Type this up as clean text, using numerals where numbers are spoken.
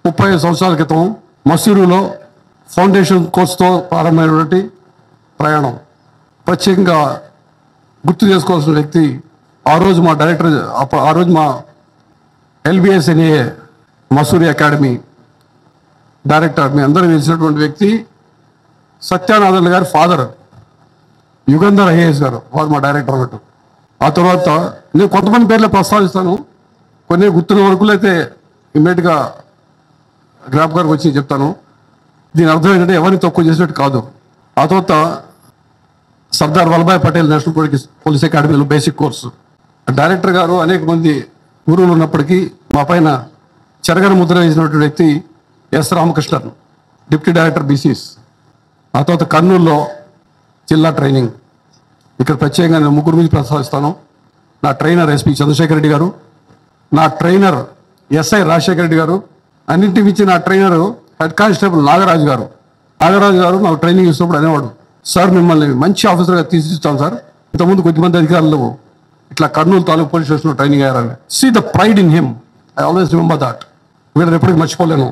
35 సంవత్సరాల క్రితం మసూరులో ఫౌండేషన్ కోర్సుతో ప్రారంభమైనటువంటి ప్రయాణం. ప్రత్యేకంగా గుర్తు చేసుకోవాల్సిన వ్యక్తి ఆ రోజు మా డైరెక్టర్, ఆ రోజు మా LBSNA మసూరి అకాడమీ డైరెక్టర్, మీ అందరూ తెలిసినటువంటి వ్యక్తి సత్యానాథన్ గారి ఫాదర్ యుగంధర్ IAS గారు, వారు మా డైరెక్టర్ అన్నట్టు. ఆ తర్వాత నేను కొంతమంది పేర్లు ప్రస్తావిస్తాను, కొన్ని గుర్తున్న వరకు అయితే ఇమ్మీడియట్గా జ్ఞాపకానికి వచ్చి చెప్తాను. దీని అర్థం ఏంటంటే ఎవరిని తక్కువ చేసినట్టు కాదు. ఆ తర్వాత సర్దార్ వల్లభాయ్ పటేల్ నేషనల్ పోలీస్ అకాడమీలో బేసిక్ కోర్సు. డైరెక్టర్ గారు అనేక మంది గురువులు ఉన్నప్పటికీ మా పైన చెరగని ముద్ర వేసినటువంటి వ్యక్తి S. Ramakrishnan, deputy director BCS. ఆ తర్వాత కర్నూలులో జిల్లా ట్రైనింగ్. ఇక్కడ ప్రత్యేకంగా నేను ముగ్గురు గురించి ప్రస్తావిస్తాను. నా ట్రైనర్ SP చంద్రశేఖర్ రెడ్డి గారు, నా ట్రైనర్ SI రాజశేఖర రెడ్డి గారు, అన్నింటి మించి నా ట్రైనర్ హెడ్ కానిస్టేబుల్ నాగరాజు గారు. నాగరాజు గారు నాకు ట్రైనింగ్ ఇచ్చినప్పుడు అనేవాడు, సార్ మిమ్మల్ని మంచి ఆఫీసర్గా తీర్చిదిద్దుతాం సార్. ఇంతకుముందు కొద్దిమంది అధికారులు ఇట్లా కర్నూలు తాలూకు పోలీస్ స్టేషన్లో ట్రైనింగ్ అయ్యారని. See the pride in him, I always remember that. వీళ్ళని ఎప్పటికీ మర్చిపోలేను.